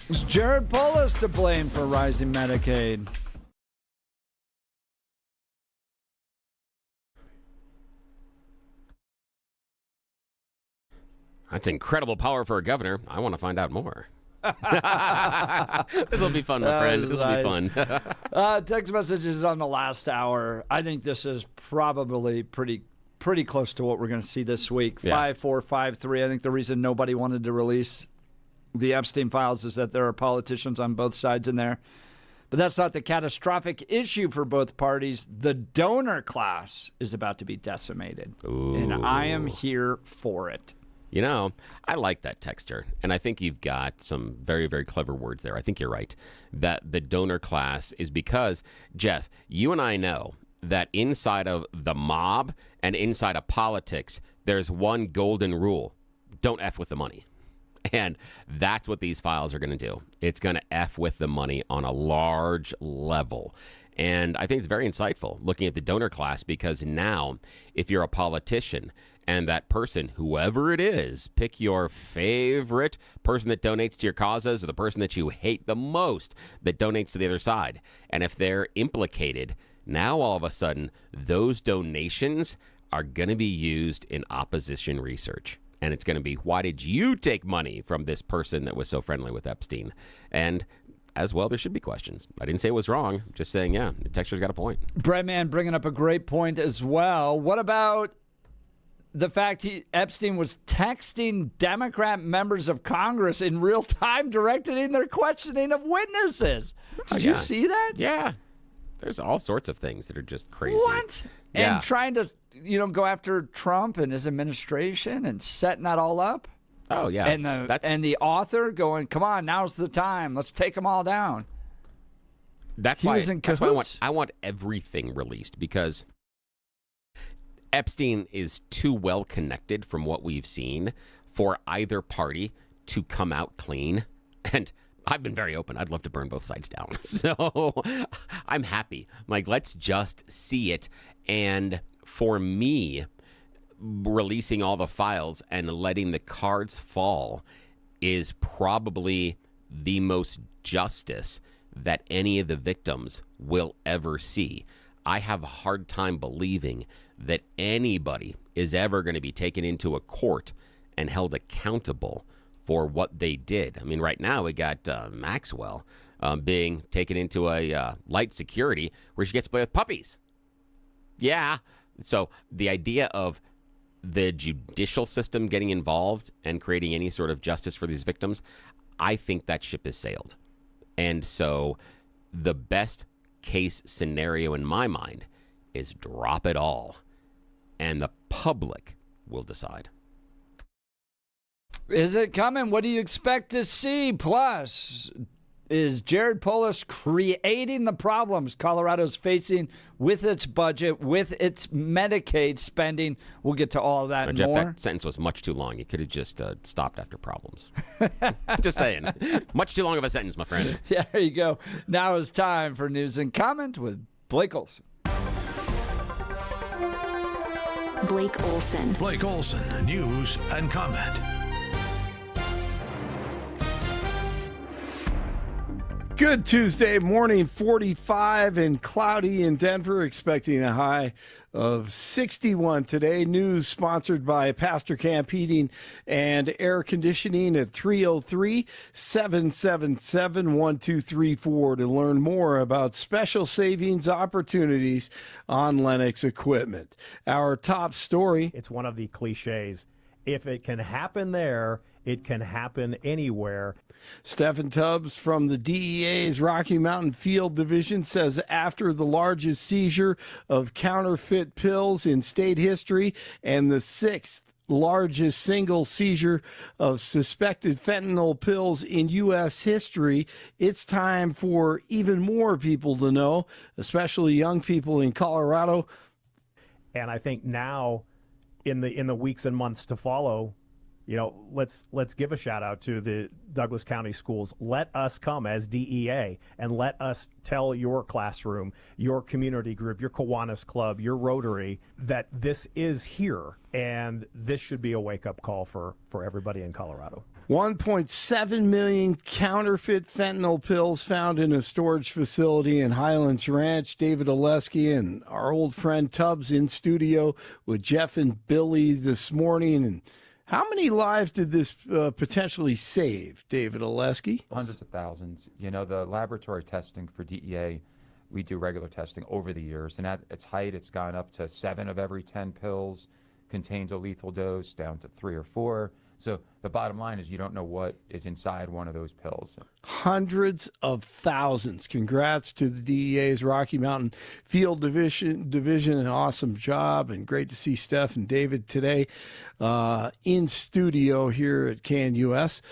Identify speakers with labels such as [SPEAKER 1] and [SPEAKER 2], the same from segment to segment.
[SPEAKER 1] Is Jared Polis to blame for rising Medicaid?
[SPEAKER 2] That's incredible power for a governor. I want to find out more. This will be fun, my friend. This will be fun.
[SPEAKER 1] Text messages on the last hour. I think this is probably pretty close to what we're going to see this week.
[SPEAKER 2] Yeah.
[SPEAKER 1] 5453. I think the reason nobody wanted to release the Epstein files is that there are politicians on both sides in there. But that's not the catastrophic issue for both parties. The donor class is about to be decimated.
[SPEAKER 2] Ooh.
[SPEAKER 1] And I am here for it.
[SPEAKER 2] You know, I like that texture, and I think you've got some very, very clever words there. I think you're right, that the donor class is because, Jeff, you and I know that inside of the mob and inside of politics, there's one golden rule. Don't F with the money. And that's what these files are going to do. It's going to F with the money on a large level. And I think it's very insightful looking at the donor class, because now if you're a politician and that person, whoever it is, pick your favorite person that donates to your causes or the person that you hate the most that donates to the other side. And if they're implicated, now all of a sudden those donations are going to be used in opposition research. And it's going to be, why did you take money from this person that was so friendly with Epstein? And as well, there should be questions. I didn't say it was wrong. I'm just saying, yeah, the texture's got a point.
[SPEAKER 1] Breadman bringing up a great point as well. What about the fact Epstein was texting Democrat members of Congress in real time, directing their questioning of witnesses? Did you see that?
[SPEAKER 2] Yeah. There's all sorts of things that are just crazy.
[SPEAKER 1] What?
[SPEAKER 2] Yeah.
[SPEAKER 1] And trying to, go after Trump and his administration and setting that all up?
[SPEAKER 2] Oh, yeah.
[SPEAKER 1] And the author going, come on, now's the time. Let's take them all down.
[SPEAKER 2] That's why I want everything released, because Epstein is too well connected from what we've seen for either party to come out clean. And I've been very open. I'd love to burn both sides down. So I'm happy. Let's just see it. And for me, releasing all the files and letting the cards fall is probably the most justice that any of the victims will ever see. I have a hard time believing that anybody is ever going to be taken into a court and held accountable for what they did. I mean, right now we got Maxwell being taken into a light security where she gets to play with puppies. Yeah. So the idea of the judicial system getting involved and creating any sort of justice for these victims, I think that ship has sailed. And so the best case scenario in my mind is drop it all, and the public will decide.
[SPEAKER 1] Is it coming? What do you expect to see? Plus, is Jared Polis creating the problems Colorado's facing with its budget, with its Medicaid spending? We'll get to all of that and
[SPEAKER 2] Jeff,
[SPEAKER 1] more.
[SPEAKER 2] that sentence was much too long. You could have just stopped after problems. Just saying. Much too long of a sentence, my friend.
[SPEAKER 1] Yeah, there you go. Now it's time for News and Comment with Blake Olson.
[SPEAKER 3] Blake Olson.
[SPEAKER 4] Blake Olson, News and Comment.
[SPEAKER 5] Good Tuesday morning, 45 and cloudy in Denver, expecting a high of 61 today. News sponsored by Pastor Camp Heating and Air Conditioning at 303-777-1234 to learn more about special savings opportunities on Lennox equipment. Our top story.
[SPEAKER 6] It's one of the cliches. If it can happen there, it can happen anywhere.
[SPEAKER 5] Stephen Tubbs from the DEA's Rocky Mountain Field Division says after the largest seizure of counterfeit pills in state history and the sixth largest single seizure of suspected fentanyl pills in U.S. history, it's time for even more people to know, especially young people in Colorado.
[SPEAKER 6] And I think now, in the weeks and months to follow, let's give a shout out to the Douglas County schools. Let us come as DEA and let us tell your classroom, your community group, your Kiwanis Club, your Rotary, that this is here, and this should be a wake-up call for everybody in Colorado.
[SPEAKER 5] 1.7 million counterfeit fentanyl pills found in a storage facility in Highlands Ranch. David Oleski and our old friend Tubbs in studio with Jeff and Billy this morning. And how many lives did this potentially save, David Oleski?
[SPEAKER 7] Hundreds of thousands. You know, the laboratory testing for DEA, we do regular testing over the years, and at its height, it's gone up to 7 of every 10 pills contains a lethal dose, down to 3 or 4. So the bottom line is you don't know what is inside one of those pills.
[SPEAKER 5] Hundreds of thousands. Congrats to the DEA's Rocky Mountain Field Division. An awesome job, and great to see Steph and David today in studio here at KNUS.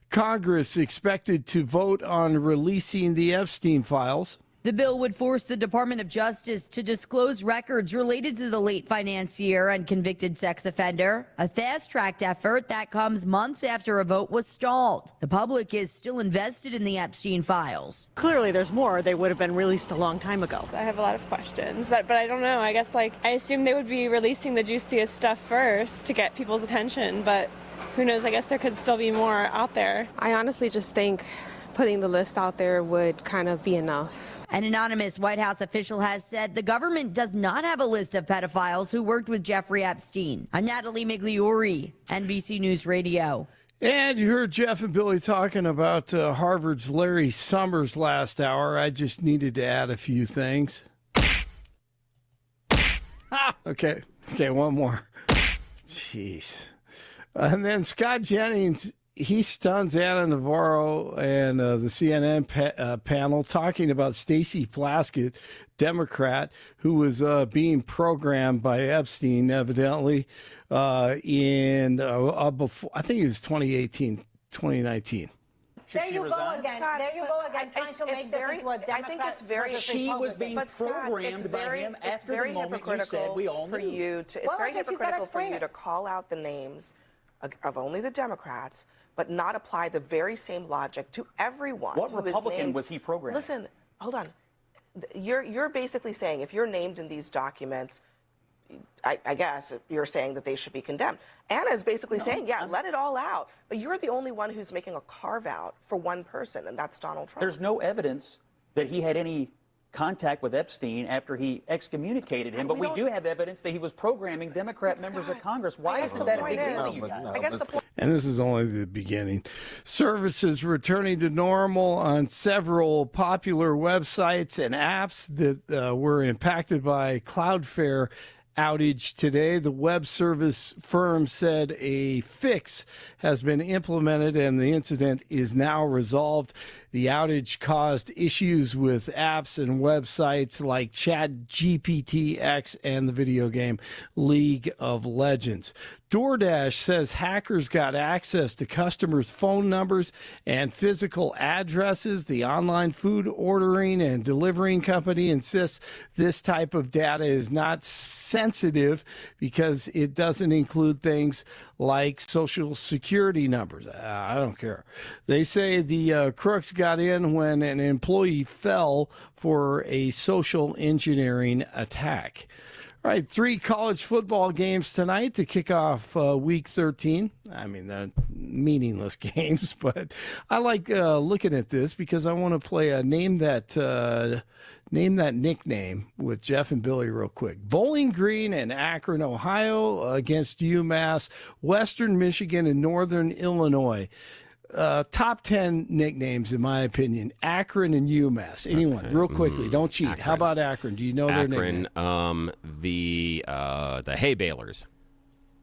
[SPEAKER 5] Congress expected to vote on releasing the Epstein files.
[SPEAKER 8] The bill would force the Department of Justice to disclose records related to the late financier and convicted sex offender, a fast-tracked effort that comes months after a vote was stalled. The public is still invested in the Epstein files.
[SPEAKER 9] Clearly there's more. They would have been released a long time ago.
[SPEAKER 10] I have a lot of questions, but I don't know. I guess, I assume they would be releasing the juiciest stuff first to get people's attention, but who knows? I guess there could still be more out there.
[SPEAKER 11] I honestly just think putting the list out there would kind of be enough.
[SPEAKER 8] An anonymous White House official has said the government does not have a list of pedophiles who worked with Jeffrey Epstein. I'm Natalie Migliori, NBC News Radio.
[SPEAKER 5] And you heard Jeff and Billy talking about Harvard's Larry Summers last hour. I just needed to add a few things. Okay, one more. Jeez. And then Scott Jennings, he stuns Anna Navarro and the CNN panel talking about Stacey Plaskett, Democrat, who was being programmed by Epstein, evidently, before, I think it was 2019.
[SPEAKER 12] There you go again.
[SPEAKER 11] Scott,
[SPEAKER 12] there you go again, trying to make this into a Democrat.
[SPEAKER 11] I think it's very.
[SPEAKER 12] She
[SPEAKER 11] was being programmed by him after the moment you said we all knew. It's very hypocritical for you to call out the names of only the Democrats, but not apply the very same logic to everyone.
[SPEAKER 13] What Republican was he programming?
[SPEAKER 11] Listen, hold on. You're basically saying if you're named in these documents, I guess you're saying that they should be condemned. Anna is basically saying, let it all out. But you're the only one who's making a carve out for one person, and that's Donald Trump.
[SPEAKER 13] There's no evidence that he had any contact with Epstein after he excommunicated him, but we do have evidence that he was programming Democrat members of Congress. Why isn't that a big deal to you guys?
[SPEAKER 11] I guess the point.
[SPEAKER 5] And this is only the beginning. Services returning to normal on several popular websites and apps that were impacted by Cloudflare outage today. The web service firm said a fix has been implemented and the incident is now resolved. The outage caused issues with apps and websites like ChatGPT X and the video game League of Legends. DoorDash says hackers got access to customers' phone numbers and physical addresses. The online food ordering and delivering company insists this type of data is not sensitive because it doesn't include things like social security numbers. I don't care. They say the crooks got in when an employee fell for a social engineering attack. All right, 3 college football games tonight to kick off Week 13. I mean, they're meaningless games, but I like looking at this because I want to play a Name That Nickname with Jeff and Billy real quick. Bowling Green and Akron, Ohio against UMass, Western Michigan and Northern Illinois. Top 10 nicknames, in my opinion. Akron and UMass. Anyone, real quickly, don't cheat. Akron. How about Akron? Do you know their nickname?
[SPEAKER 2] The hay balers.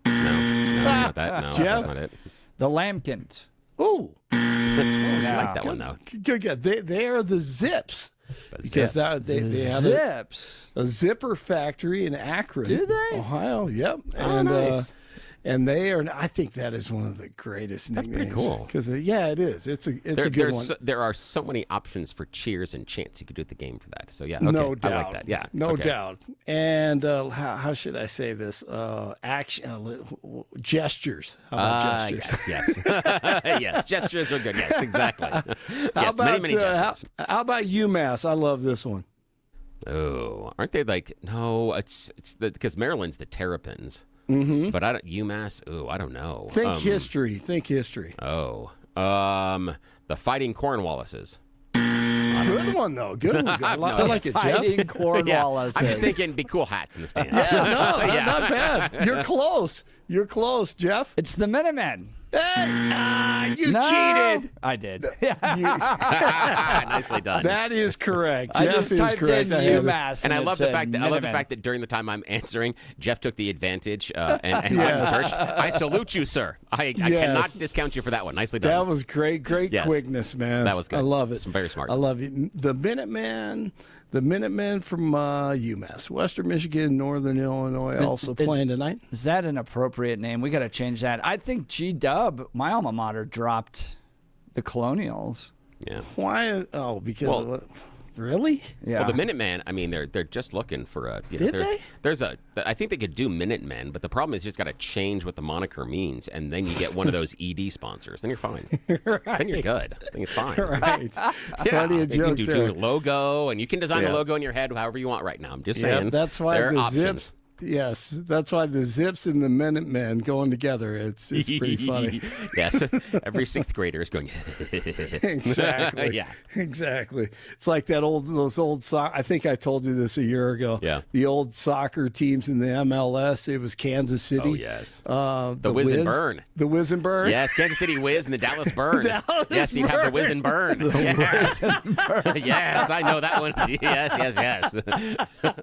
[SPEAKER 2] No, not that. No,
[SPEAKER 5] Jeff?
[SPEAKER 2] that's not it.
[SPEAKER 1] The Lambkins.
[SPEAKER 5] Ooh.
[SPEAKER 2] I like that one, though.
[SPEAKER 5] Good. They are the Zips. Because they have
[SPEAKER 1] Zips.
[SPEAKER 5] a zipper factory in Akron.
[SPEAKER 1] Do they?
[SPEAKER 5] Ohio, yep.
[SPEAKER 1] Oh, nice.
[SPEAKER 5] And they are, I think that is one of the greatest nicknames.
[SPEAKER 2] That's pretty cool.
[SPEAKER 5] Because, it is. It's a good one.
[SPEAKER 2] There are so many options for cheers and chants you could do at the game for that. So, yeah, okay.
[SPEAKER 5] No doubt.
[SPEAKER 2] I like that. Yeah.
[SPEAKER 5] No
[SPEAKER 2] okay.
[SPEAKER 5] doubt. And how should I say this? Gestures. How about gestures?
[SPEAKER 2] Yes. Yes, gestures are good. Yes, exactly.
[SPEAKER 5] How about,
[SPEAKER 2] many gestures.
[SPEAKER 5] How about UMass? I love this one.
[SPEAKER 2] Oh, aren't they like, no, it's because Maryland's the Terrapins.
[SPEAKER 5] Mm-hmm.
[SPEAKER 2] But UMass, I don't know.
[SPEAKER 5] Think history.
[SPEAKER 2] Oh. The Fighting Cornwallises.
[SPEAKER 5] Good one, though. Good one. I like it, Jeff.
[SPEAKER 1] Fighting Cornwallis.
[SPEAKER 2] I'm just thinking, be cool hats in the stands.
[SPEAKER 5] Not bad. You're close. You're close, Jeff.
[SPEAKER 1] It's the Minutemen.
[SPEAKER 5] Hey, you cheated.
[SPEAKER 1] I did.
[SPEAKER 2] Nicely done.
[SPEAKER 5] That is correct.
[SPEAKER 1] I
[SPEAKER 5] Jeff
[SPEAKER 1] just
[SPEAKER 5] is
[SPEAKER 1] typed
[SPEAKER 5] correct.
[SPEAKER 1] in UMass,
[SPEAKER 2] And I
[SPEAKER 1] it
[SPEAKER 2] love the
[SPEAKER 1] said
[SPEAKER 2] fact that
[SPEAKER 1] Minutemen.
[SPEAKER 2] during the time I'm answering, Jeff took the advantage and researched. I salute you, sir. I cannot discount you for that one. Nicely done.
[SPEAKER 5] That was great quickness, man.
[SPEAKER 2] That was good.
[SPEAKER 5] I love it.
[SPEAKER 2] It's very smart.
[SPEAKER 5] I love it. The Minutemen from UMass, Western Michigan, Northern Illinois, also playing tonight.
[SPEAKER 1] Is that an appropriate name? We got to change that. I think G-Dub, my alma mater, dropped the Colonials.
[SPEAKER 2] Yeah.
[SPEAKER 5] Why? Oh, because of what? Really?
[SPEAKER 1] Yeah.
[SPEAKER 2] Well, the Minutemen, I mean, they're just looking for a.
[SPEAKER 5] Did they?
[SPEAKER 2] I think they could do Minutemen, but the problem is you just got to change what the moniker means, and then you get one of those ED sponsors. Then you're fine.
[SPEAKER 5] Right.
[SPEAKER 2] Then you're good. I think it's fine.
[SPEAKER 5] Right.
[SPEAKER 2] Plenty
[SPEAKER 5] of
[SPEAKER 2] you can
[SPEAKER 5] jokes
[SPEAKER 2] do
[SPEAKER 5] there.
[SPEAKER 2] a logo, and you can design a logo in your head however you want right now. I'm just saying.
[SPEAKER 5] Yeah, that's why
[SPEAKER 2] there are
[SPEAKER 5] the
[SPEAKER 2] options.
[SPEAKER 5] Zips. Yes, that's why the Zips and the Minutemen going together. It's pretty funny.
[SPEAKER 2] Yes, every sixth grader is going.
[SPEAKER 5] Exactly.
[SPEAKER 2] Yeah.
[SPEAKER 5] Exactly. It's like those old soccer. I think I told you this a year ago.
[SPEAKER 2] Yeah.
[SPEAKER 5] The old soccer teams in the MLS. It was Kansas City.
[SPEAKER 2] Oh yes.
[SPEAKER 5] The
[SPEAKER 2] Whiz and Burn.
[SPEAKER 5] The Whiz and Burn.
[SPEAKER 2] Yes, Kansas City Whiz and the Dallas Burn. Yes, you have the Whiz and Burn.
[SPEAKER 5] Yes.
[SPEAKER 2] Yes, I know that one. Yes.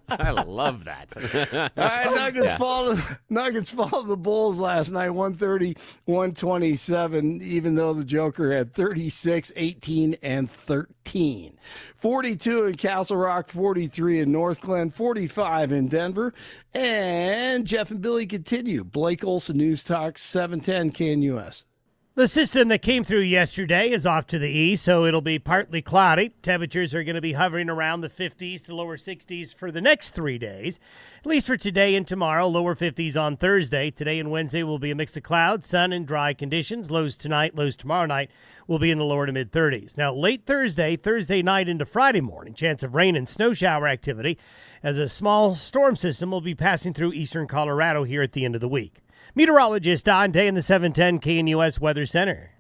[SPEAKER 2] I love that.
[SPEAKER 5] All right, Nuggets fall to the Bulls last night, 130-127, even though the Joker had 36, 18, and 13. 42 in Castle Rock, 43 in North Glen, 45 in Denver. And Jeff and Billy continue. Blake Olson, News Talk, 710 KNUS.
[SPEAKER 14] The system that came through yesterday is off to the east, so it'll be partly cloudy. Temperatures are going to be hovering around the 50s to lower 60s for the next 3 days, at least for today and tomorrow. Lower 50s on Thursday. Today and Wednesday will be a mix of clouds, sun, and dry conditions. Lows tonight, lows tomorrow night will be in the lower to mid-30s. Now, late Thursday night into Friday morning, chance of rain and snow shower activity as a small storm system will be passing through eastern Colorado here at the end of the week. Meteorologist Don Day in the 710 KNUS Weather Center.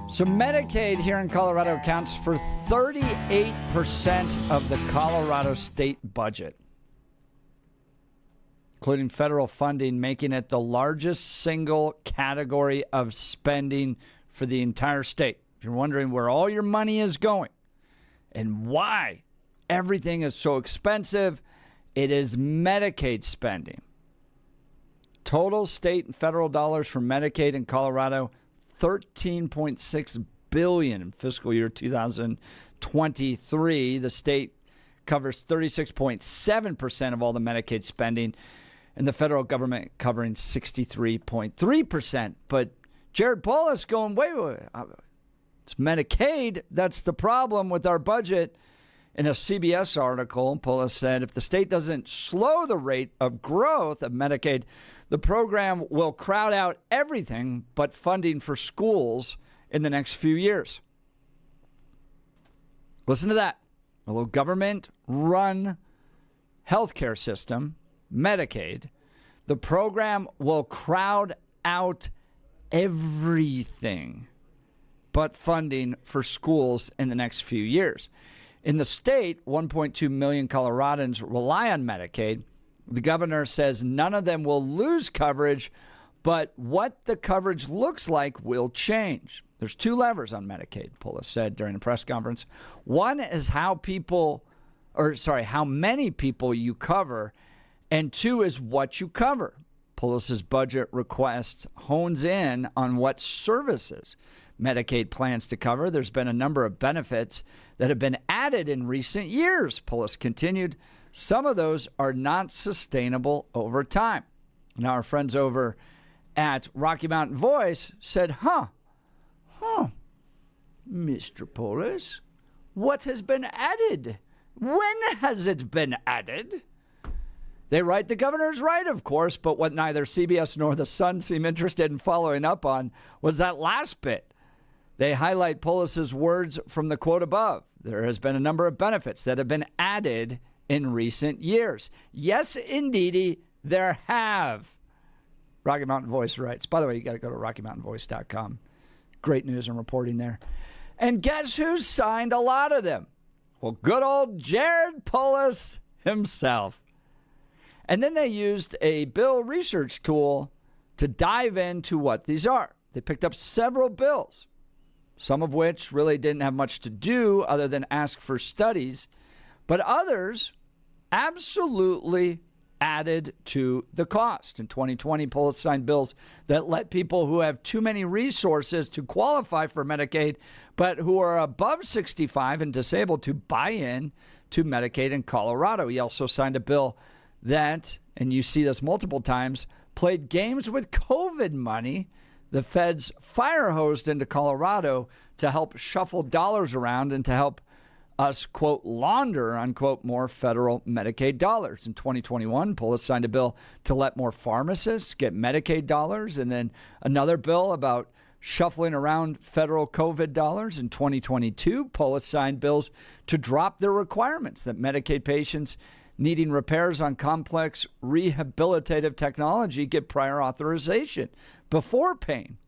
[SPEAKER 1] So Medicaid here in Colorado accounts for 38% of the Colorado state budget, including federal funding, making it the largest single category of spending for the entire state. If you're wondering where all your money is going and why everything is so expensive, it is Medicaid spending. Total state and federal dollars for Medicaid in Colorado, $13.6 billion in fiscal year 2023. The state covers 36.7% of all the Medicaid spending, and the federal government covering 63.3%. But Jared Polis going, wait. It's Medicaid. That's the problem with our budget. In a CBS article, Polis said if the state doesn't slow the rate of growth of Medicaid, the program will crowd out everything but funding for schools in the next few years. Listen to that. A little government-run healthcare system, Medicaid, the program will crowd out everything but funding for schools in the next few years. In the state, 1.2 million Coloradans rely on Medicaid. The governor says none of them will lose coverage, but what the coverage looks like will change. There's two levers on Medicaid, Polis said during a press conference. One is how many people you cover, and two is what you cover. Polis's budget request hones in on what services Medicaid plans to cover. There's been a number of benefits that have been added in recent years, Polis continued. Some of those are not sustainable over time. Now, our friends over at Rocky Mountain Voice said, Mr. Polis, what has been added? When has it been added? They write the governor's right, of course, but what neither CBS nor The Sun seem interested in following up on was that last bit. They highlight Polis's words from the quote above. There has been a number of benefits that have been added in recent years. Yes, indeedy, there have. Rocky Mountain Voice writes. By the way, you got to go to RockyMountainVoice.com. Great news and reporting there. And guess who signed a lot of them? Well, good old Jared Polis himself. And then they used a bill research tool to dive into what these are. They picked up several bills, some of which really didn't have much to do other than ask for studies, but others absolutely added to the cost. In 2020, Polis signed bills that let people who have too many resources to qualify for Medicaid, but who are above 65 and disabled to buy in to Medicaid in Colorado. He also signed a bill that, and you see this multiple times, played games with COVID money. The feds fire hosed into Colorado to help shuffle dollars around and to help us, quote, launder, unquote, more federal Medicaid dollars. In 2021, Polis signed a bill to let more pharmacists get Medicaid dollars, and then another bill about shuffling around federal COVID dollars. In 2022, Polis signed bills to drop their requirements that Medicaid patients needing repairs on complex rehabilitative technology get prior authorization before paying.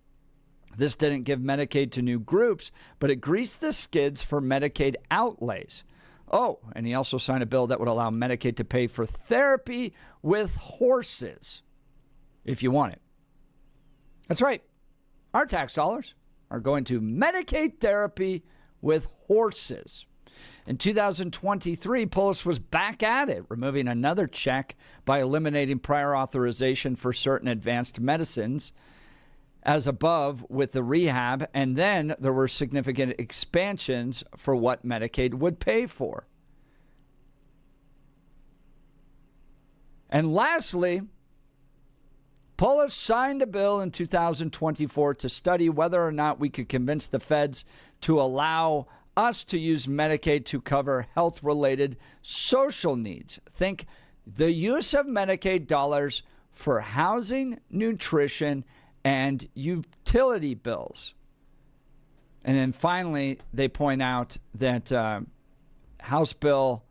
[SPEAKER 1] This didn't give Medicaid to new groups, but it greased the skids for Medicaid outlays. Oh, and he also signed a bill that would allow Medicaid to pay for therapy with horses if you want it. That's right. Our tax dollars are going to Medicaid therapy with horses. In 2023, Polis was back at it, removing another check by eliminating prior authorization for certain advanced medicines as above with the rehab, and then there were significant expansions for what Medicaid would pay for. And lastly, Polis signed a bill in 2024 to study whether or not we could convince the feds to allow us to use Medicaid to cover health-related social needs. Think the use of Medicaid dollars for housing, nutrition, and utility bills. And then finally, they point out that House Bill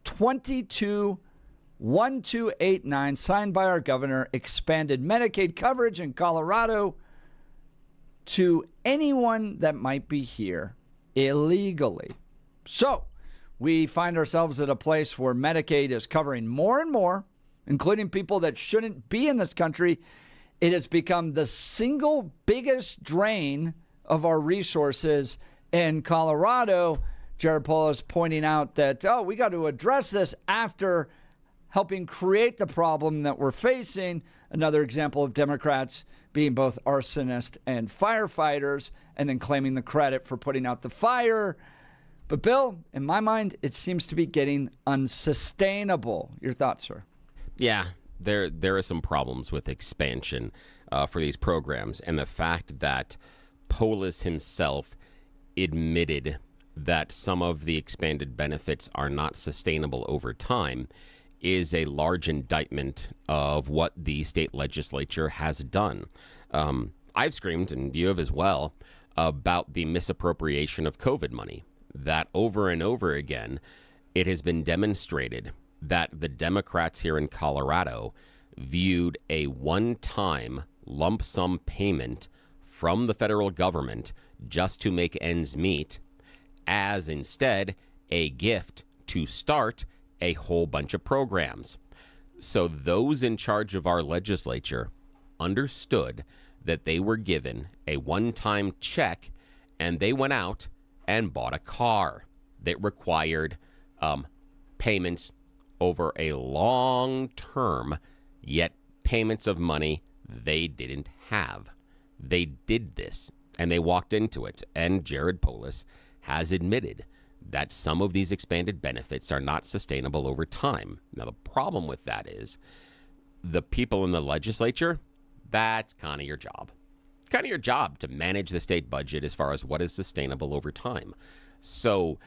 [SPEAKER 1] 221289, signed by our governor, expanded Medicaid coverage in Colorado to anyone that might be here illegally. So we find ourselves at a place where Medicaid is covering more and more, including people that shouldn't be in this country. It has become the single biggest drain of our resources in Colorado. Jared Polis pointing out that, we got to address this after helping create the problem that we're facing. Another example of Democrats being both arsonists and firefighters and then claiming the credit for putting out the fire. But Bill, in my mind, it seems to be getting unsustainable. Your thoughts, sir?
[SPEAKER 2] Yeah. There are some problems with expansion for these programs, and the fact that Polis himself admitted that some of the expanded benefits are not sustainable over time is a large indictment of what the state legislature has done. I've screamed, and you have as well, about the misappropriation of COVID money, that over and over again, it has been demonstrated that the Democrats here in Colorado viewed a one-time lump sum payment from the federal government just to make ends meet as instead a gift to start a whole bunch of programs. So those in charge of our legislature understood that they were given a one-time check, and they went out and bought a car that required payments over a long term, yet payments of money they didn't have. They did this, and they walked into it. And Jared Polis has admitted that some of these expanded benefits are not sustainable over time. Now, the problem with that is the people in the legislature, that's kind of your job. It's kind of your job to manage the state budget as far as what is sustainable over time. So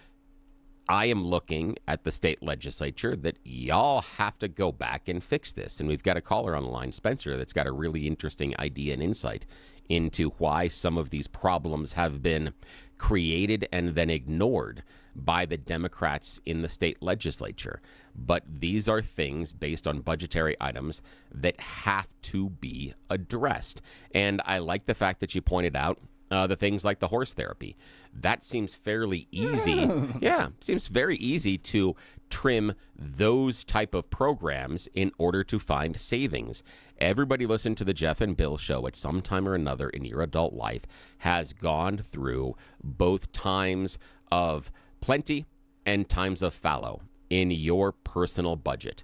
[SPEAKER 2] I am looking at the state legislature that y'all have to go back and fix this. And we've got a caller on the line, Spencer, that's got a really interesting idea and insight into why some of these problems have been created and then ignored by the Democrats in the state legislature. But these are things based on budgetary items that have to be addressed. And I like the fact that you pointed out the things like the horse therapy. That seems fairly easy. Yeah, seems very easy to trim those type of programs in order to find savings. Everybody listen to the Jeff and Bill show at some time or another in your adult life has gone through both times of plenty and times of fallow in your personal budget.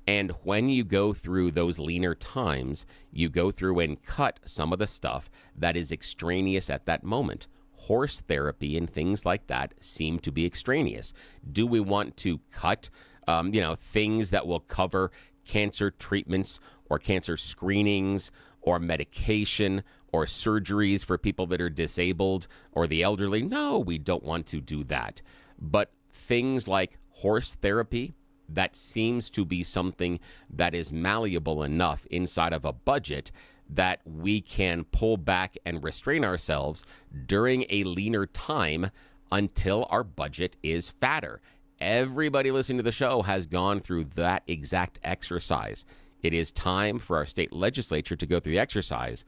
[SPEAKER 2] And when you go through those leaner times, you go through and cut some of the stuff that is extraneous at that moment. Horse therapy and things like that seem to be extraneous. Do we want to cut, things that will cover cancer treatments or cancer screenings or medication or surgeries for people that are disabled or the elderly? No, we don't want to do that. But things like horse therapy, that seems to be something that is malleable enough inside of a budget that we can pull back and restrain ourselves during a leaner time until our budget is fatter. Everybody listening to the show has gone through that exact exercise. It is time for our state legislature to go through the exercise,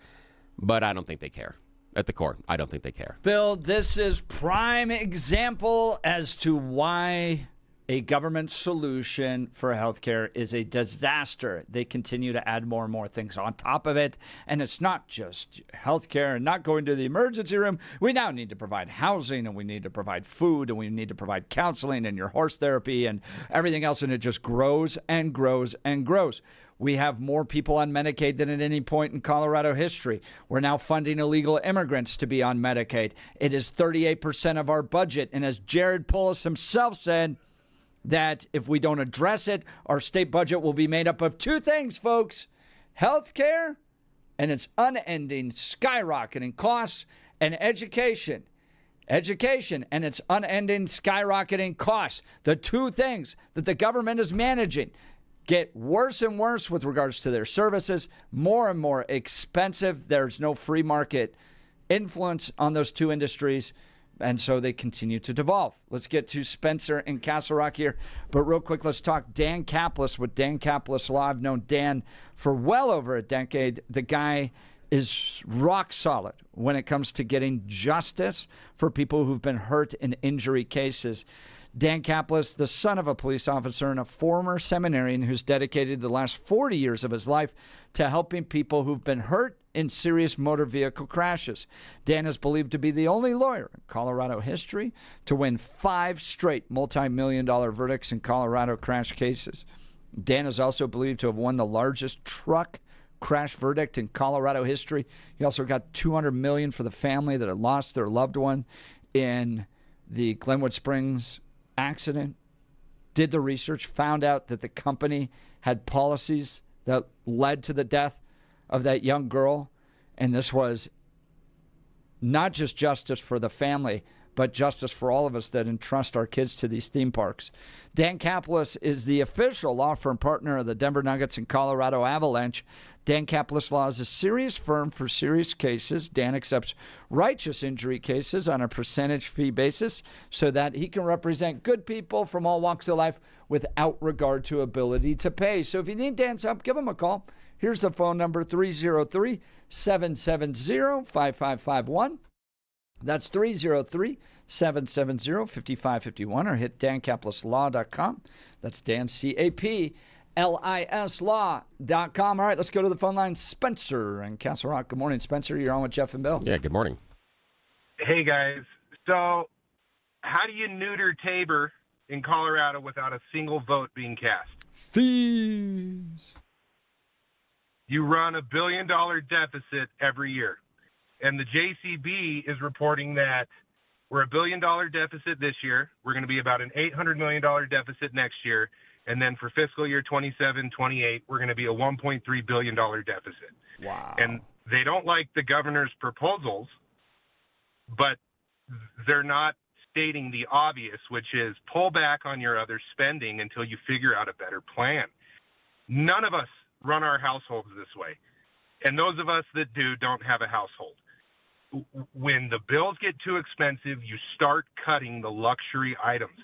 [SPEAKER 2] but I don't think they care. At the core, I don't think they care.
[SPEAKER 1] Bill, this is prime example as to why a government solution for healthcare is a disaster. They continue to add more and more things on top of it. And it's not just healthcare and not going to the emergency room. We now need to provide housing, and we need to provide food, and we need to provide counseling and your horse therapy and everything else. And it just grows and grows and grows. We have more people on Medicaid than at any point in Colorado history. We're now funding illegal immigrants to be on Medicaid. It is 38% of our budget. And as Jared Polis himself said, that if we don't address it, our state budget will be made up of two things, folks: health care and its unending skyrocketing costs, and education and its unending skyrocketing costs. The two things that the government is managing get worse and worse with regards to their services, more and more expensive. There's no free market influence on those two industries. And so they continue to devolve. Let's get to Spencer in Castle Rock here. But real quick, let's talk Dan Caplis with Dan Caplis Law. I've known Dan for well over a decade. The guy is rock solid when it comes to getting justice for people who've been hurt in injury cases. Dan Caplis, the son of a police officer and a former seminarian who's dedicated the last 40 years of his life to helping people who've been hurt in serious motor vehicle crashes. Dan is believed to be the only lawyer in Colorado history to win 5 straight multi-million-dollar verdicts in Colorado crash cases. Dan is also believed to have won the largest truck crash verdict in Colorado history. He also got $200 million for the family that had lost their loved one in the Glenwood Springs accident. Did the research, found out that the company had policies that led to the death of that young girl. And this was not just justice for the family, but justice for all of us that entrust our kids to these theme parks. Dan Caplis is the official law firm partner of the Denver Nuggets and Colorado Avalanche. Dan Caplis Law is a serious firm for serious cases. Dan accepts righteous injury cases on a percentage fee basis so that he can represent good people from all walks of life without regard to ability to pay. So if you need Dan's help, give him a call. Here's the phone number, 303-770-5551. That's 303-770-5551, or hit dancaplisLaw.com. That's Dan, C-A-P-L-I-S Law.com. All right, let's go to the phone line. Spencer in Castle Rock. Good morning, Spencer. You're on with Jeff and Bill.
[SPEAKER 2] Yeah, good morning.
[SPEAKER 15] Hey, guys. So how do you neuter Tabor in Colorado without a single vote being cast?
[SPEAKER 1] Fees.
[SPEAKER 15] You run $1 billion deficit every year. And the JCB is reporting that we're $1 billion deficit this year. We're going to be about an $800 million deficit next year. And then for fiscal year 27-28, we're going to be a $1.3 billion deficit.
[SPEAKER 1] Wow.
[SPEAKER 15] And they don't like the governor's proposals, but they're not stating the obvious, which is pull back on your other spending until you figure out a better plan. None of us run our households this way. And those of us that do don't have a household. When the bills get too expensive, you start cutting the luxury items.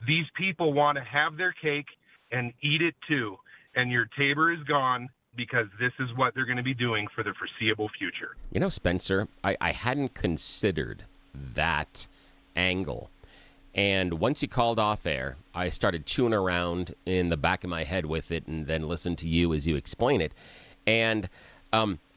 [SPEAKER 15] These people want to have their cake and eat it too. And your Tabor is gone because this is what they're going to be doing for the foreseeable future.
[SPEAKER 2] You know, Spencer, I hadn't considered that angle. And once you called off air, I started chewing around in the back of my head with it and then listened to you as you explain it. And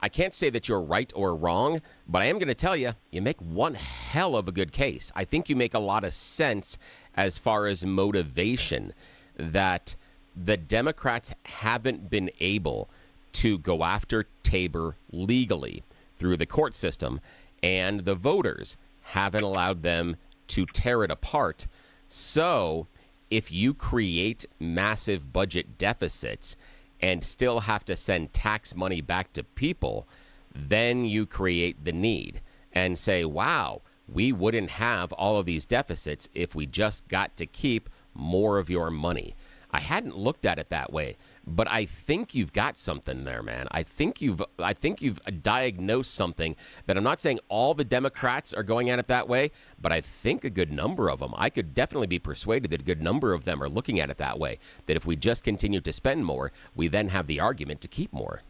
[SPEAKER 2] I can't say that you're right or wrong, but I am going to tell you, you make one hell of a good case. I think you make a lot of sense as far as motivation, that the Democrats haven't been able to go after Tabor legally through the court system, and the voters haven't allowed them to tear it apart. So if you create massive budget deficits and still have to send tax money back to people, then you create the need and say, wow, we wouldn't have all of these deficits if we just got to keep more of your money. I hadn't looked at it that way, but I think you've got something there, man. I think you've diagnosed something that I'm not saying all the Democrats are going at it that way, but I think a good number of them, I could definitely be persuaded that a good number of them are looking at it that way, that if we just continue to spend more, we then have the argument to keep more.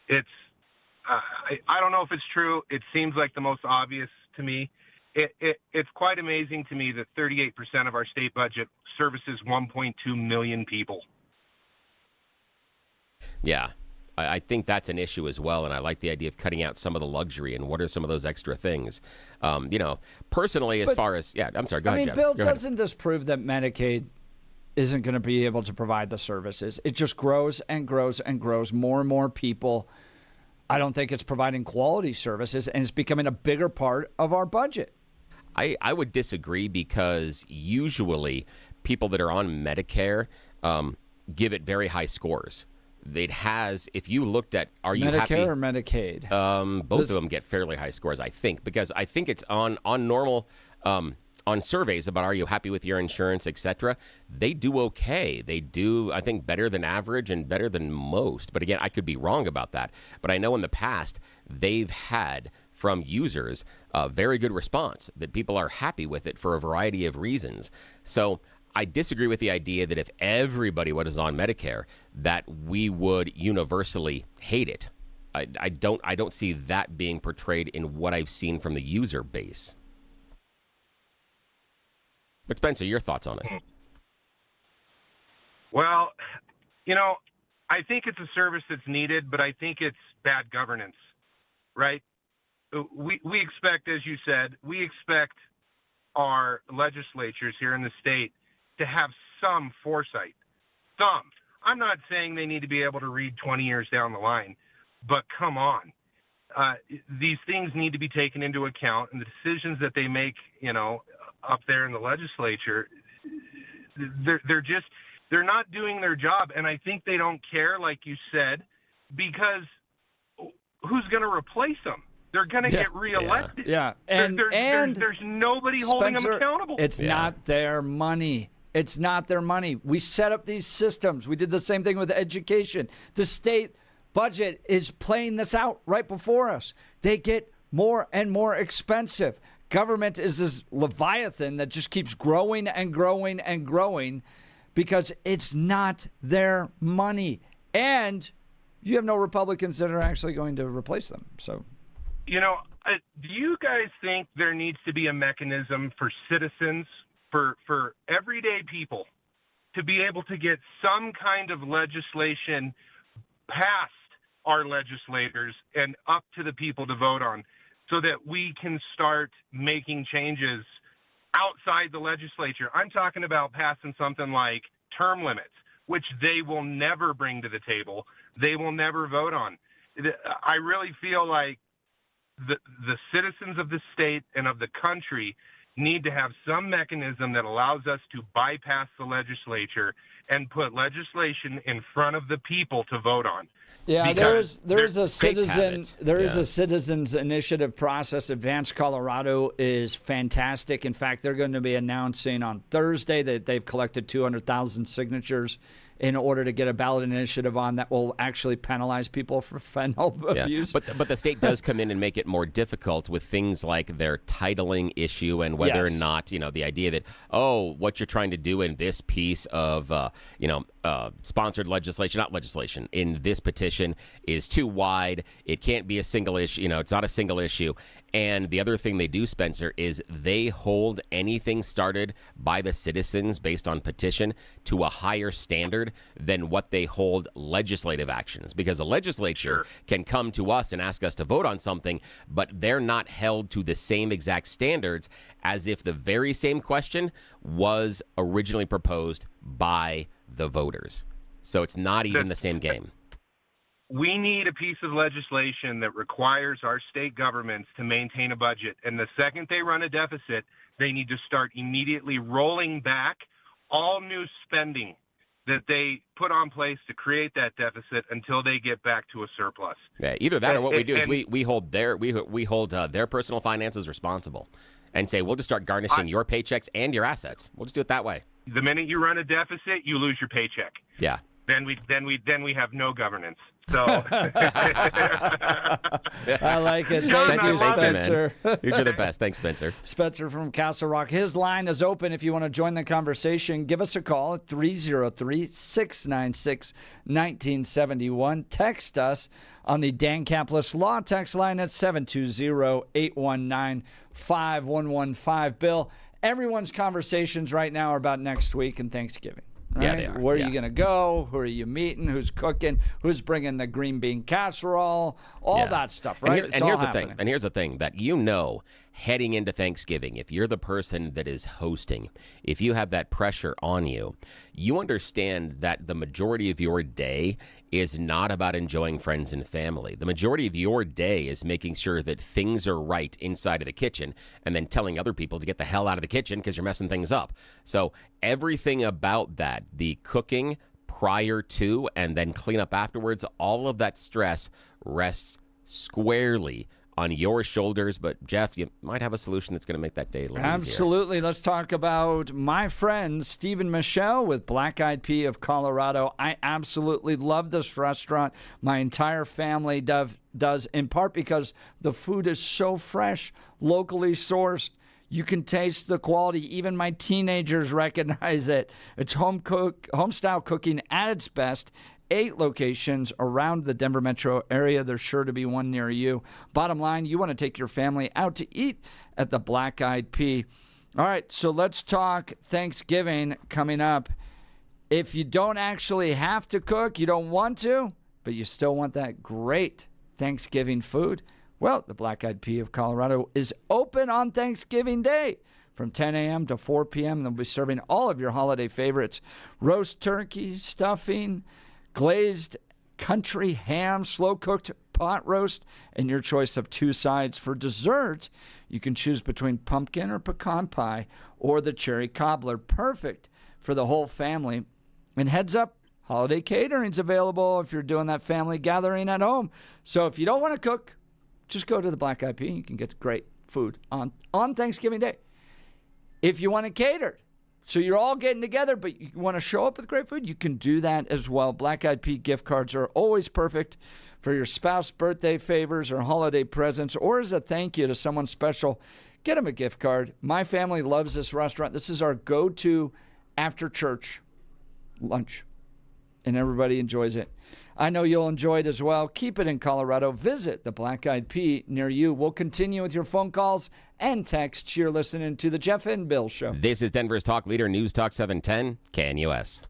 [SPEAKER 15] It's, I don't know if it's true. It seems like the most obvious to me. It's quite amazing to me that 38% of our state budget services 1.2 million people.
[SPEAKER 2] Yeah, I think that's an issue as well, and I like the idea of cutting out some of the luxury. And what are some of those extra things? Personally, as far as, I'm sorry, go ahead, Jeff.
[SPEAKER 1] Bill, doesn't this prove that Medicaid isn't going to be able to provide the services? It just grows and grows and grows. More and more people. I don't think it's providing quality services, and it's becoming a bigger part of our budget.
[SPEAKER 2] I would disagree, because usually people that are on Medicare give it very high scores. It has, if you looked at, are you happy?
[SPEAKER 1] Medicare or Medicaid?
[SPEAKER 2] Both of them get fairly high scores, I think, because I think it's on normal, on surveys about are you happy with your insurance, etc. They do okay. They do, I think, better than average and better than most. But again, I could be wrong about that. But I know in the past they've had from users a very good response, that people are happy with it for a variety of reasons. So I disagree with the idea that if everybody was on Medicare, that we would universally hate it. I don't see that being portrayed in what I've seen from the user base. But Spencer, your thoughts on it?
[SPEAKER 15] Well, I think it's a service that's needed, but I think it's bad governance, right? We expect, as you said, we expect our legislatures here in the state to have some foresight. Some. I'm not saying they need to be able to read 20 years down the line, but come on. These things need to be taken into account, and the decisions that they make, up there in the legislature, they're not doing their job. And I think they don't care, like you said, because who's going to replace them? They're going to get reelected.
[SPEAKER 1] Yeah.
[SPEAKER 15] And there's nobody holding them accountable.
[SPEAKER 1] It's not their money. It's not their money. We set up these systems. We did the same thing with education. The state budget is playing this out right before us. They get more and more expensive. Government is this leviathan that just keeps growing and growing and growing because it's not their money. And you have no Republicans that are actually going to replace them. So,
[SPEAKER 15] do you guys think there needs to be a mechanism for citizens, for everyday people, to be able to get some kind of legislation past our legislators and up to the people to vote on, so that we can start making changes outside the legislature? I'm talking about passing something like term limits, which they will never bring to the table. They will never vote on. I really feel like the citizens of the state and of the country need to have some mechanism that allows us to bypass the legislature and put legislation in front of the people to vote on.
[SPEAKER 1] Yeah,
[SPEAKER 15] Because
[SPEAKER 1] there's a citizen
[SPEAKER 2] it.
[SPEAKER 1] a citizens initiative process. Advanced Colorado is fantastic. In fact, they're going to be announcing on Thursday that they've collected 200,000 signatures in order to get a ballot initiative on that will actually penalize people for fentanyl abuse.
[SPEAKER 2] But the state does come in and make it more difficult with things like their titling issue and whether or not, the idea that, what you're trying to do in this piece of, sponsored legislation, not legislation, in this petition is too wide. It can't be a single issue. It's not a single issue. And the other thing they do, Spencer, is they hold anything started by the citizens based on petition to a higher standard than what they hold legislative actions. Because the legislature can come to us and ask us to vote on something, but they're not held to the same exact standards as if the very same question was originally proposed by the voters. So it's not even the same game.
[SPEAKER 15] We need a piece of legislation that requires our state governments to maintain a budget. And the second they run a deficit, they need to start immediately rolling back all new spending that they put on place to create that deficit until they get back to a surplus.
[SPEAKER 2] Yeah, either that or what we do is we hold their personal finances responsible and say, we'll just start garnishing your paychecks and your assets. We'll just do it that way.
[SPEAKER 15] The minute you run a deficit, you lose your paycheck.
[SPEAKER 2] Yeah.
[SPEAKER 15] Then we have no governance. So
[SPEAKER 1] I like it. Thank you, Spencer.
[SPEAKER 2] You're the best. Thanks, Spencer.
[SPEAKER 1] Spencer from Castle Rock. His line is open if you want to join the conversation. Give us a call at 303-696-1971. Text us on the Dan Capless Law text line at 720-819-5115. Bill, everyone's conversations right now are about next week and Thanksgiving. Right?
[SPEAKER 2] Yeah, they are.
[SPEAKER 1] Where are you going to go? Who are you meeting? Who's cooking? Who's bringing the green bean casserole? All that stuff, right?
[SPEAKER 2] And here's the thing. And here's the thing that heading into Thanksgiving, if you're the person that is hosting, if you have that pressure on you, you understand that the majority of your day is not about enjoying friends and family. The majority of your day is making sure that things are right inside of the kitchen and then telling other people to get the hell out of the kitchen because you're messing things up. So everything about that, the cooking prior to and then clean up afterwards, all of that stress rests squarely on your shoulders. But Jeff, you might have a solution that's going to make that day a little
[SPEAKER 1] Absolutely.
[SPEAKER 2] easier.
[SPEAKER 1] Let's talk about my friend Stephen Michelle with Black Eyed Pea of Colorado. I absolutely love this restaurant. My entire family does, in part because the food is so fresh, locally sourced. You can taste the quality. Even my teenagers recognize it. It's home-style cooking at its best. 8 locations around the Denver metro area. There's sure to be one near you. Bottom line, you want to take your family out to eat at the Black Eyed Pea. All right, so let's talk Thanksgiving coming up. If you don't actually have to cook, you don't want to, but you still want that great Thanksgiving food, well, the Black Eyed Pea of Colorado is open on Thanksgiving Day. From 10 a.m. to 4 p.m., they'll be serving all of your holiday favorites. Roast turkey, stuffing, glazed country ham, slow-cooked pot roast, and your choice of 2 sides. For dessert, you can choose between pumpkin or pecan pie or the cherry cobbler. Perfect for the whole family. And heads up, holiday catering's available if you're doing that family gathering at home. So if you don't want to cook, just go to the Black Eyed Pea. You can get great food on Thanksgiving Day. If you want to cater, so you're all getting together, but you want to show up with great food, you can do that as well. Black Eyed Pea gift cards are always perfect for your spouse birthday favors or holiday presents, or as a thank you to someone special. Get them a gift card. My family loves this restaurant. This is our go-to after church lunch, and everybody enjoys it. I know you'll enjoy it as well. Keep it in Colorado. Visit the Black Eyed Pea near you. We'll continue with your phone calls and texts. You're listening to the Jeff and Bill Show.
[SPEAKER 2] This is Denver's Talk Leader, News Talk 710, KNUS.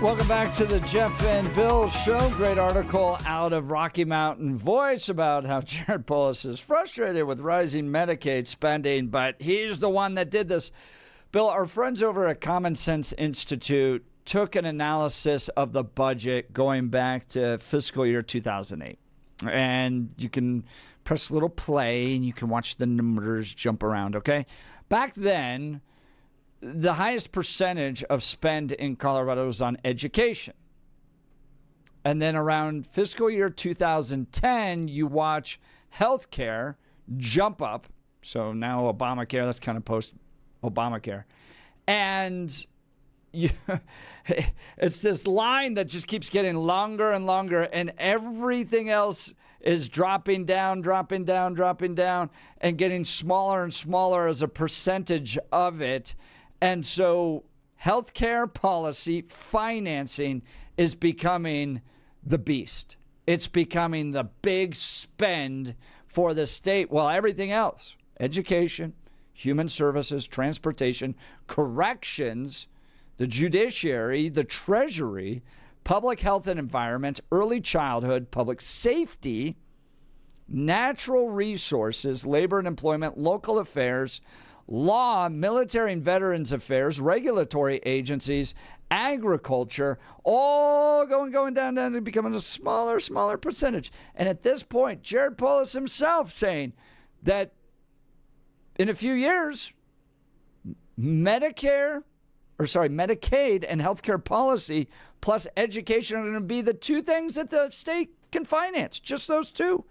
[SPEAKER 1] Welcome back to the Jeff and Bill Show. Great article out of Rocky Mountain Voice about how Jared Polis is frustrated with rising Medicaid spending, but he's the one that did this. Bill, our friends over at Common Sense Institute took an analysis of the budget going back to fiscal year 2008. And you can press a little play and you can watch the numbers jump around, okay? Back then, the highest percentage of spend in Colorado was on education. And then around fiscal year 2010, you watch healthcare jump up. So now Obamacare, that's kind of post-Obamacare. And it's this line that just keeps getting longer and longer, and everything else is dropping down, and getting smaller and smaller as a percentage of it. And so healthcare policy financing is becoming the beast. It's becoming the big spend for the state. Well, everything else, education, human services, transportation, corrections, the judiciary, the treasury, public health and environment, early childhood, public safety, natural resources, labor and employment, local affairs, law, military and veterans affairs, regulatory agencies, agriculture, all going down to becoming a smaller percentage. And at this point, Jared Polis himself saying that in a few years, Medicaid and healthcare policy plus education are going to be the two things that the state can finance, just those two.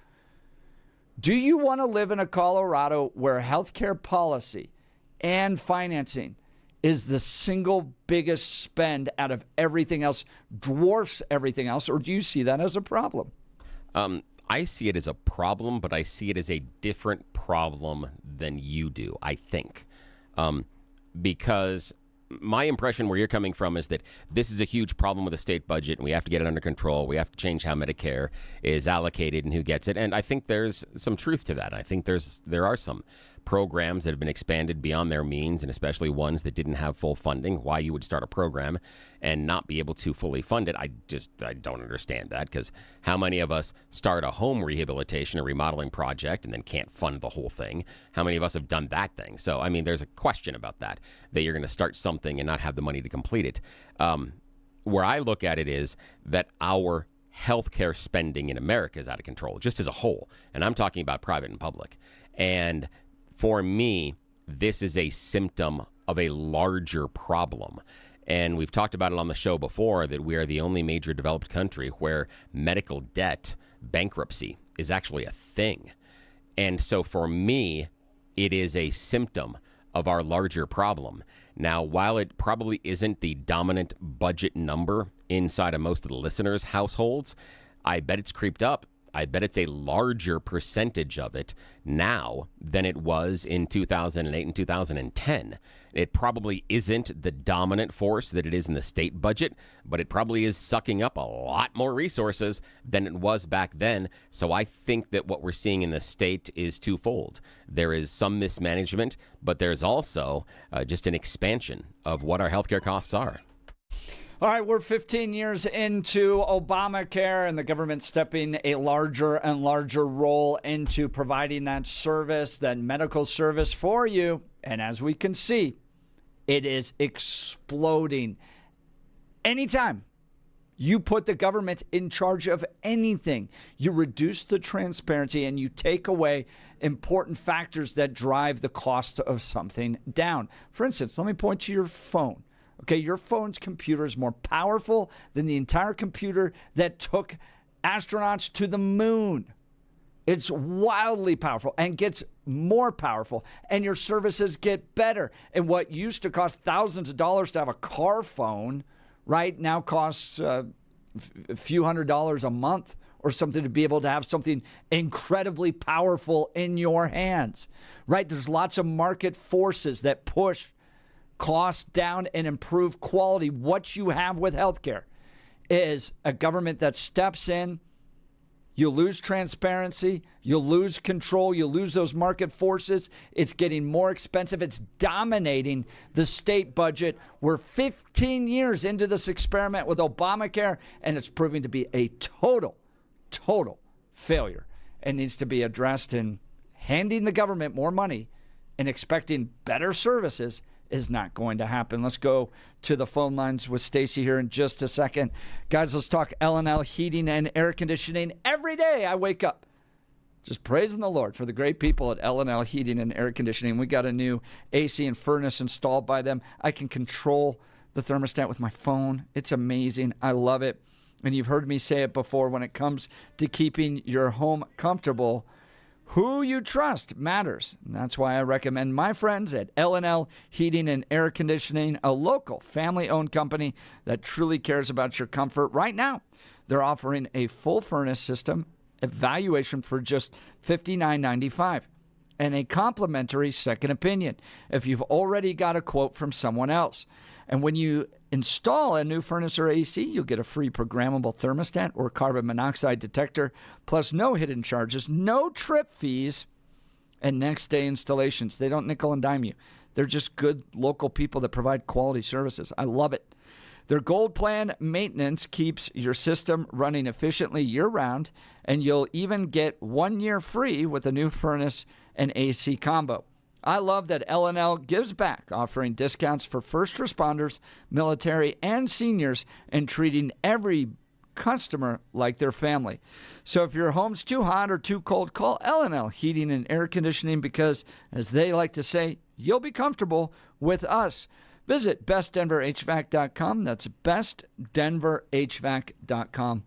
[SPEAKER 1] Do you want to live in a Colorado where healthcare policy and financing is the single biggest spend out of everything else, dwarfs everything else, or do you see that as a problem?
[SPEAKER 2] I see it as a problem, but I see it as a different problem than you do, I think. Because my impression where you're coming from is that this is a huge problem with the state budget and we have to get it under control. We have to change how Medicare is allocated and who gets it. And I think there's some truth to that. I think there are some programs that have been expanded beyond their means, and especially ones that didn't have full funding. Why you would start a program and not be able to fully fund it, I don't understand that, because how many of us start a home rehabilitation or remodeling project and then can't fund the whole thing? How many of us have done that thing? So, I mean, there's a question about that you're going to start something and not have the money to complete it. Where I look at it is that our healthcare spending in America is out of control, just as a whole. And I'm talking about private and public. And for me, this is a symptom of a larger problem. And we've talked about it on the show before that we are the only major developed country where medical debt bankruptcy is actually a thing. And so for me, it is a symptom of our larger problem. Now, while it probably isn't the dominant budget number inside of most of the listeners' households, I bet it's creeped up. I bet it's a larger percentage of it now than it was in 2008 and 2010. It probably isn't the dominant force that it is in the state budget, but it probably is sucking up a lot more resources than it was back then. So I think that what we're seeing in the state is twofold. There is some mismanagement, but there's also just an expansion of what our healthcare costs are.
[SPEAKER 1] All right, we're 15 years into Obamacare and the government stepping a larger and larger role into providing that service, that medical service for you. And as we can see, it is exploding. Anytime you put the government in charge of anything, you reduce the transparency and you take away important factors that drive the cost of something down. For instance, let me point to your phone. Okay, your phone's computer is more powerful than the entire computer that took astronauts to the moon. It's wildly powerful and gets more powerful, and your services get better. And what used to cost thousands of dollars to have a car phone, right, now costs a few $100s a month or something to be able to have something incredibly powerful in your hands, right? There's lots of market forces that push costs down and improve quality. What you have with healthcare is a government that steps in You lose transparency, you lose control, you lose those market forces. It's getting more expensive. It's dominating the state budget. We're 15 years into this experiment with Obamacare, and it's proving to be a total failure. It needs to be addressed, and handing the government more money and expecting better services is not going to happen. Let's go to the phone lines with Stacy here in just a second. Guys, let's talk L&L heating and air conditioning. Every day I wake up just praising the Lord for the great people at L&L heating and air conditioning. We got a new AC and furnace installed by them. I can control the thermostat with my phone. It's amazing. I love it. And you've heard me say it before, when it comes to keeping your home comfortable, who you trust matters. And that's why I recommend my friends at L&L Heating and Air Conditioning, a local family-owned company that truly cares about your comfort. Right now, they're offering a full furnace system evaluation for just $59.95 and a complimentary second opinion if you've already got a quote from someone else. And when you install a new furnace or AC, you'll get a free programmable thermostat or carbon monoxide detector, plus no hidden charges, no trip fees, and next-day installations. They don't nickel and dime you. They're just good local people that provide quality services. I love it. Their Gold Plan maintenance keeps your system running efficiently year-round, and you'll even get 1 year free with a new furnace and AC combo. I love that L&L gives back, offering discounts for first responders, military, and seniors, and treating every customer like their family. So if your home's too hot or too cold, call L&L Heating and Air Conditioning because, as they like to say, you'll be comfortable with us. Visit bestdenverhvac.com. That's bestdenverhvac.com.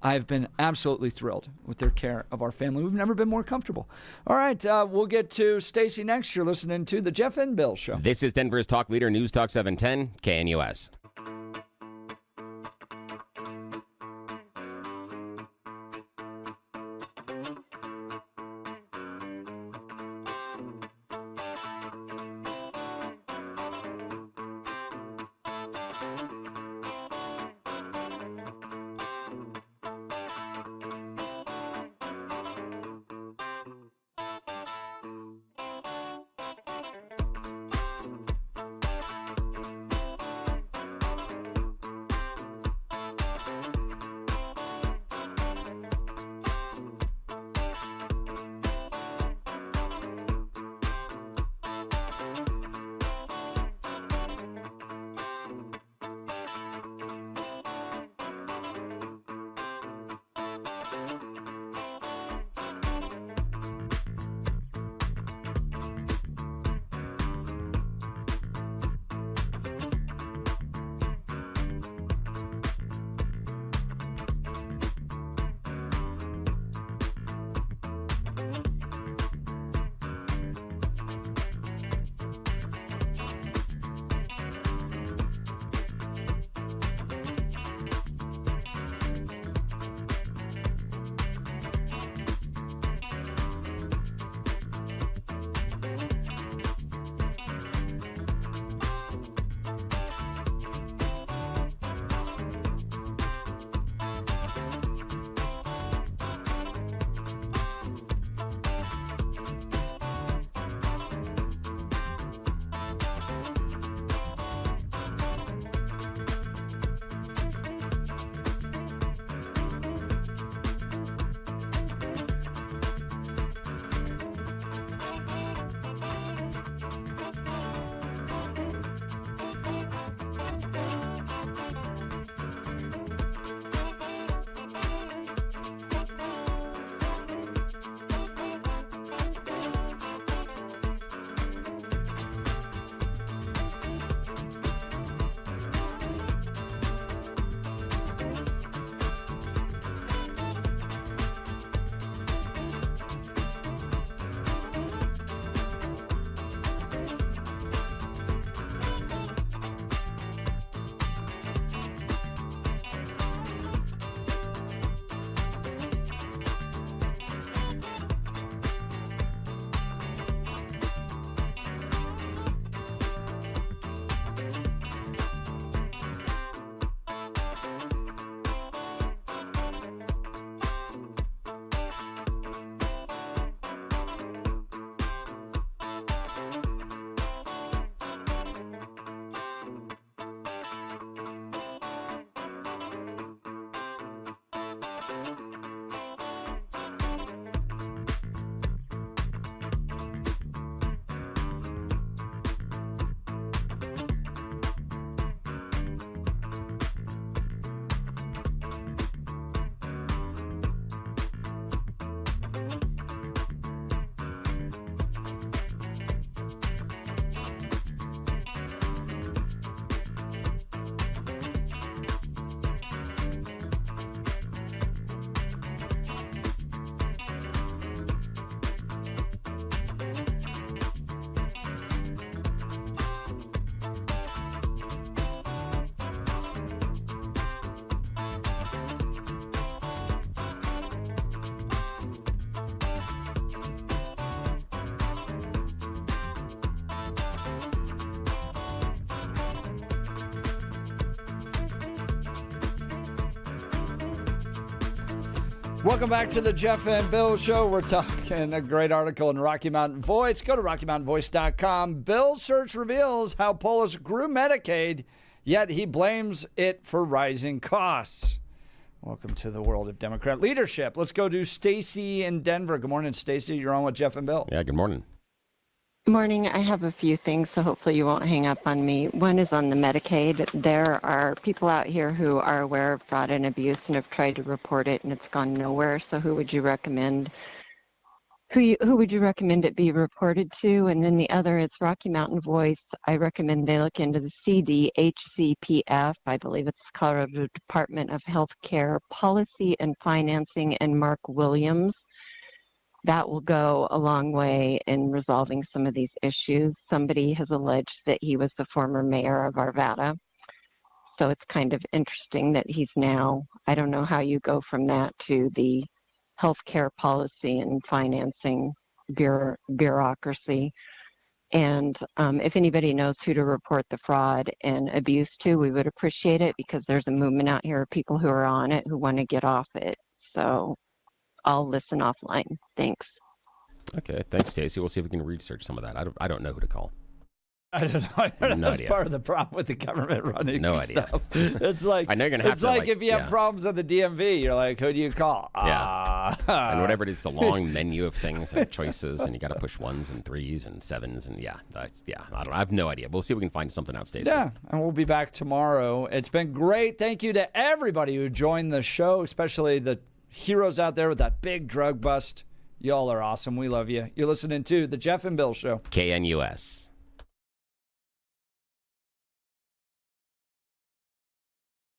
[SPEAKER 1] I've been absolutely thrilled with their care of our family. We've never been more comfortable. All right, we'll get to Stacy next. You're listening to the Jeff and Bill Show.
[SPEAKER 2] This is Denver's Talk Leader, News Talk 710, KNUS.
[SPEAKER 1] Welcome back to the Jeff and Bill Show. We're talking a great article in Rocky Mountain Voice. Go to RockyMountainVoice.com. Bill's search reveals how Polis grew Medicaid, yet he blames it for rising costs. Welcome to the world of Democrat leadership. Let's go to Stacy in Denver. Good morning, Stacy. You're on with Jeff and Bill.
[SPEAKER 2] Yeah, good morning.
[SPEAKER 16] Morning. I have a few things, so hopefully you won't hang up on me. One is on the Medicaid. There are people out here who are aware of fraud and abuse and have tried to report it, and it's gone nowhere. So who would you recommend? Who would you recommend it be reported to? And then the other is Rocky Mountain Voice. I recommend they look into the CDHCPF. I believe it's Colorado Department of Healthcare Policy and Financing, and Mark Williams. That will go a long way in resolving some of these issues. Somebody has alleged that he was the former mayor of Arvada. So it's kind of interesting that he's now, I don't know how you go from that to the healthcare policy and financing bureaucracy. And if anybody knows who to report the fraud and abuse to, we would appreciate it, because there's a movement out here of people who are on it who want to get off it. So I'll listen offline. Thanks.
[SPEAKER 2] Okay, thanks, Stacey. We'll see if we can research some of that. I don't know who to call.
[SPEAKER 1] I don't know. I don't know.
[SPEAKER 2] No
[SPEAKER 1] That's
[SPEAKER 2] idea.
[SPEAKER 1] part of the problem with the government running
[SPEAKER 2] No idea.
[SPEAKER 1] stuff. It's like,
[SPEAKER 2] I know you're gonna have
[SPEAKER 1] it's
[SPEAKER 2] to,
[SPEAKER 1] like
[SPEAKER 2] like,
[SPEAKER 1] if you have
[SPEAKER 2] yeah.
[SPEAKER 1] problems at the DMV, you're like, who do you call?
[SPEAKER 2] Yeah. And whatever it is, it's a long menu of things and choices, and you got to push 1s and 3s and 7s, and I have no idea. We'll see if we can find something out, Stacey.
[SPEAKER 1] Yeah, and we'll be back tomorrow. It's been great. Thank you to everybody who joined the show, especially the heroes out there with that big drug bust. Y'all are awesome. We love you. You're listening to The Jeff and Bill Show.
[SPEAKER 2] KNUS.